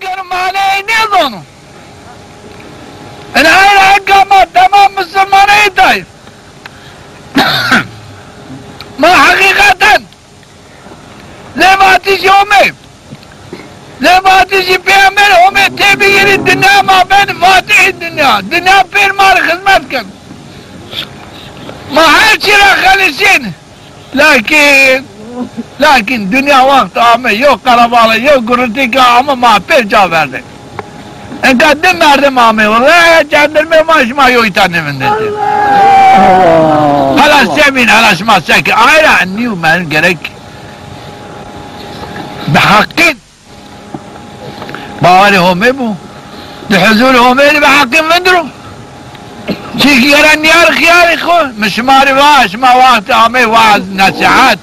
کنم معنی نیزانم این هر حکامات تمام مسلمان ایتای ما حقیقتا لباتیش همه لباتیش پیامبر همه تی بگیرید دنیا ما بین فاتح دنیا پیر ما را خدمت کن ما هر چی را خلصین لیکن دنیا وقت همه یو قرباله یو گرونتی که همه ما پیر جا برده اینکه دم مردم همه والله چندر می ما شما یویتا نمینده حالا سمین حالا شما سکر آیرا نیو من گرک بحقین باوری همه بو ده حضور همه بحقین مندرو چیکی گرن نیار خیاری خود مشماری شما وقت همه وعظ نصیحت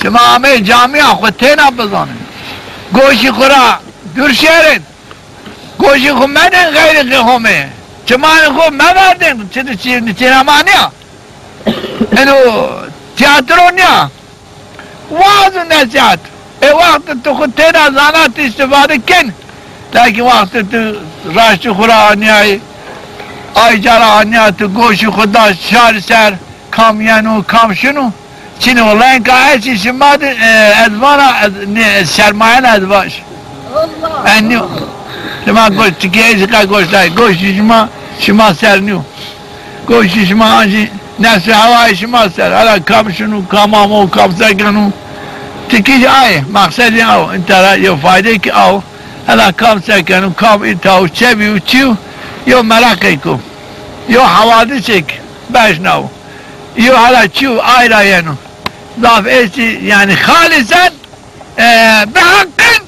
شما همه جامعه خود تینا بزانه گوشی خورا دور شهرین گوشی خود مدن غیر که همه چمان خود مبردن سینما نیا اینو تیاترو نیا وعظ نصیحت ای وقت تو خود تینا زانات استفاده کن لیکن وقت تو راشت خورا آنیایی آی جارا آنیا تو گوشی خدا شار سر کام ینو کام شنو چینو والله اینکه هرچی شما ادوانا شرمایان ادواش انیو شما گوش تکی ایزی که گوش لای گوشی شما سر نیو گوشی شما آنجی نفس هوای شما سر حالا کام شنو کام آمو کام سکنو تکی آی مقصدی او انترا یو فایده که او حالا کام سکنو کام ایتاو چه بیو چیو یو ملقی کو یو حوادثی که بشنو یو حالا چیو آیرا ینو ضاف ایسی یعنی خالصا بحقن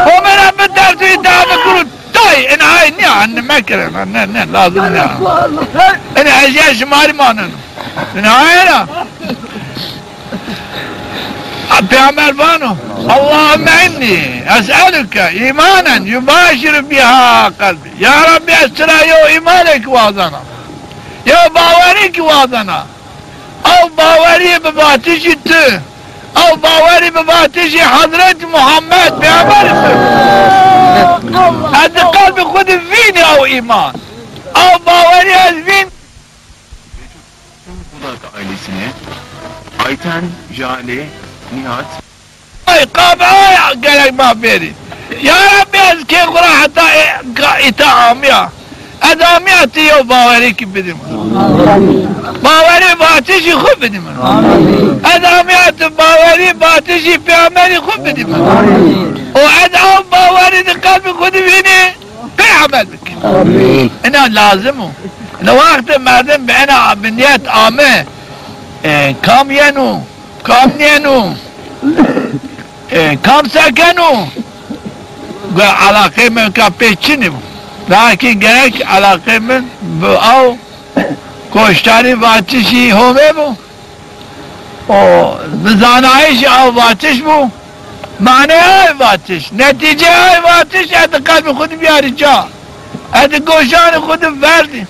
و من بدر توی دعوه کرو تای این های نیا هنه مکرن نه لازم نیا این اشیاء شماری مانن این های را پیامبر بانو اللهم انی اسألك ایمانا یباشر بها قلبی یا ربی اسرا یو ایمانک وازنا یو باوری وازنا او باوری به باتشی تو او باوری به باتشی حضرت محمد پیامبر از قلب خود وین او ایمان او باوری از وین ailesine Ayten, Jale, Nihat ay قابعه قالك ما بيري يا ربي اذكي قرا حتى اتعاميا اداميا تيو باوريك بدم باوري باتشي خب بدم اداميا باوري باتشي بيعملي خب بدم وادعو باوري قلبي خد فيني بيعمل بك انا لازمه انا وقت مردم بانا بنيات عامه كام ينو كام نينو كام سكنو علاقه من که پیچینی بود لیکن گرک علاقه من او کشتاری باتشی همه بود و بزانایش او باتش بود معنی های باتش نتیجه های باتش اد قلب خود بیاری جا اد گوشان خود وردی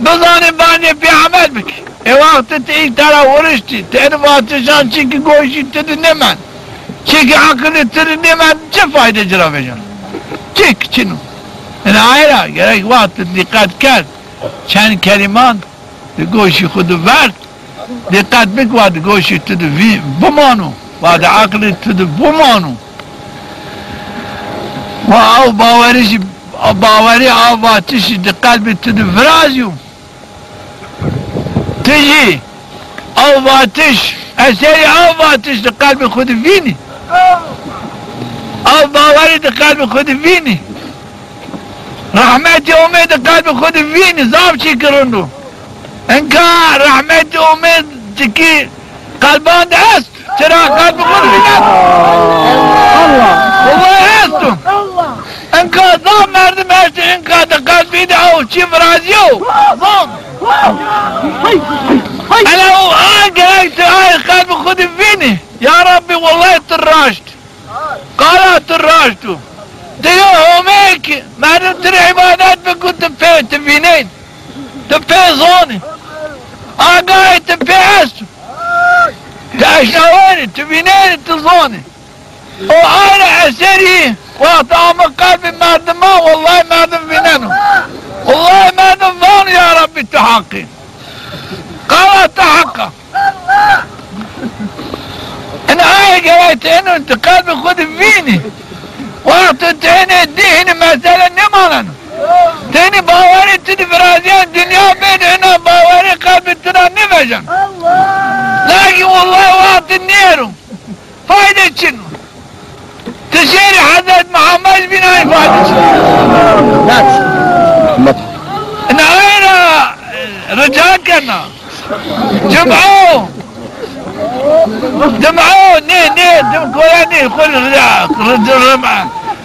بزانی بانی پی عمل بکی ای وقت تی ترا ورشتی تین باتشان چی که گوشی تد نمن چی که عقل تد نمن چه فایده جرا بجان چیک چینو این آیرا گرک وقت دقت کرد چند کلمان گوشی خود ورد دقت بکواد گوشی تد بمانو بعد عقل تد بمانو و او باوری او باتشی دقت بتد فرازیو تجي او باتش اسيري او باتش قلب خود فيني او باوري قلب خود فيني رحمتي امي قلب خود فيني زاب شي كرندو انكا رحمتي امي تكي قلبان هست ترى قلب خود فيني والله هستو انكا زاب مردم هست انكا قلب فيني او شي فرازيو زاب انا قلت هاي قلب خذ فيني يا ربي والله تراشت قال تراشتو ديوهم هيك ما ترى عبادات بكون تفينين تفي زوني قاعد تفي عسو تعشنا وين تفينين تزوني و آن اثری وقت آم قلب مردم ها والله مردم بیننو والله مردم وان یا ربی تحقی قال تحقق انا آیه قرأت انو انت قلب خود بینی وقت تهني دهني مثلا نمانا تهني باوري تدي فرازيان دنيا بين هنا باوري قلب ترى نفجن لكن والله وقت النيرو فايدة شنو تشيري حضرت محمد بن هاي فايدة شنو انا غير رجال كنا جمعوه ني دمكولاني كل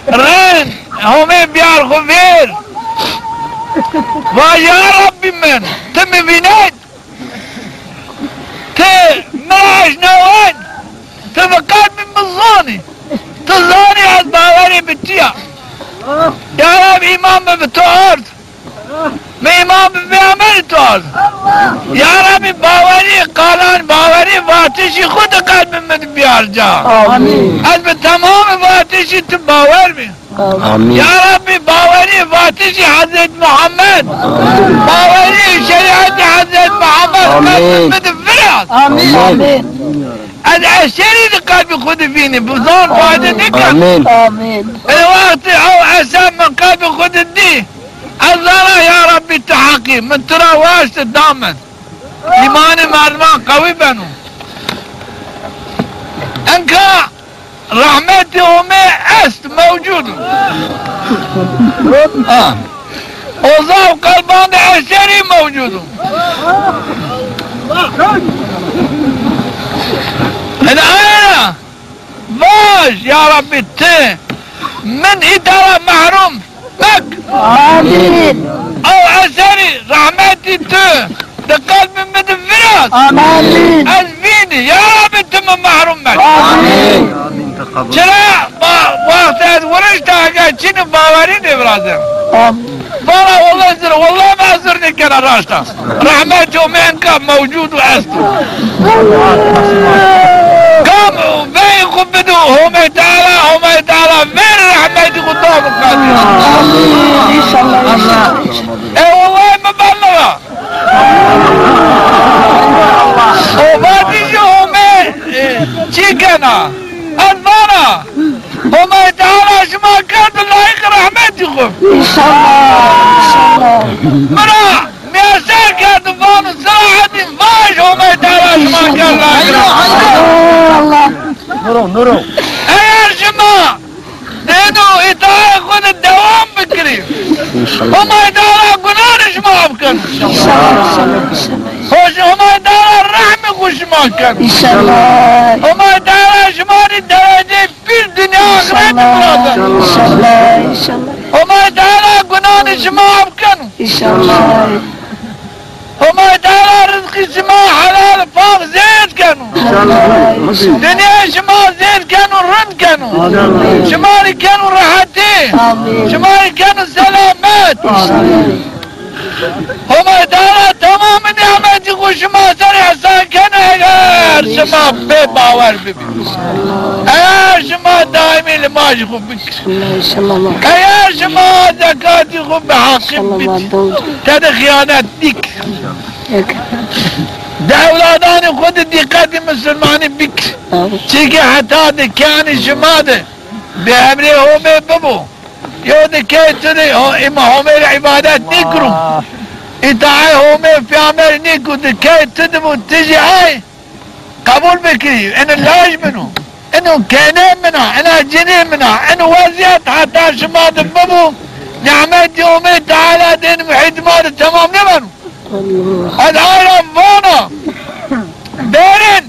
رين هم بيعرفوا فير ويا ربي من تم بينات مراش نوان تفكر من مظاني تظاني على باوري بتيا يا رب امام بتعرض ما امام بيعمل تعرض يا ربي باوري قالان باوري واتشي خود قلب من بيار جا آمين از تمام واتشي تباور بي آمين يا ربي باوري واتشي حضرت محمد باوري شريعة حضرت محمد قلب من فرات آمين از عشري قلب خود فيني بظن فايدة نكا آمين الوقت او عسام من قلب خود الدي الله يا ربي تحقي من ترى واسط دامن ایمان مردمان قوی بنو انك رحمت همه است موجود اوضاع قلبان عشری موجود الان باش يا ربي ته من ادارة محروم بك آمين او عشري رحمتي ته قلب من الفراس آمين أزفيني يا رب انت من محروم منك آمين شرع وقت از ورشت آقا چين باورين ابرازم فانا والله زر والله ما زرني كنا راشتا رحمته منك موجود وأستو قام بيكم بدو هم تعالى من رحمتي قدام القادر آمين إن شاء الله اي والله ما بلغا وبعدين هم شيكنا الضنا هم تعالى شما كانت الله رحمتكم ان شاء الله مرا مياسر كانت فان صراحة فاش هم تعالى شما كانت الله نورو ايها شما دينو اتعالى خود الدوام بكري هم تعالى قنان شما بكن خوش هم تعالى الرحمة خوش ما كن ان شاء الله هم تعالى شما الدرجة في الدنيا اخرين مرادة ان شاء الله هم تعالى قنان شما بكن ان شاء الله هم تعالى رزق شما حلال فاق زيت كانوا دنيا شما زيت كانوا رند كانوا شما كانوا راحتي شما كانوا سلامات هم تعالى تمام نعمتي وشما سر احسان كان اگر شما بباور ببین اگر شما دائمی لماش خوب بکر اگر شما زکاتی خوب بحقی بید تد خیانت دیک ده اولادان خود دیقت مسلمانی بکر چیکه حتی دکانی شما ده به امری همه ببو یو دکه تده اما همه عبادت نکرو اتعای همه فی عمل نیکو دکه تدمو تجی آی قبول بکری انو لاش منو انو کنه منا انو جنه منا انو وضعیت حتی شما دببو نعمت همه تعالی دین محیدمات تمام نمانو ادعای ربانا بیرن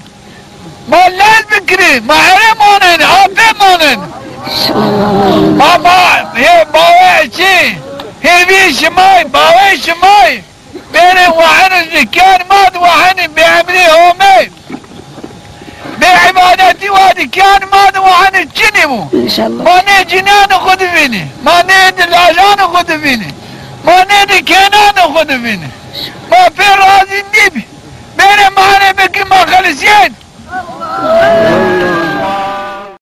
ما لال بکری ما حرمانن آفه مانن ما هي باوي چی هربي شماي باوي شماي بين وحن الذكار ماد وحن بعملي همي بعبادتي وادي كان ماد وحن الجنمو ان شاء الله ما ني جنان خد فيني ما ني دلاجان خد فيني ما ني كنان خد فيني ما في راضي النبي بين معنى بك ما خلصين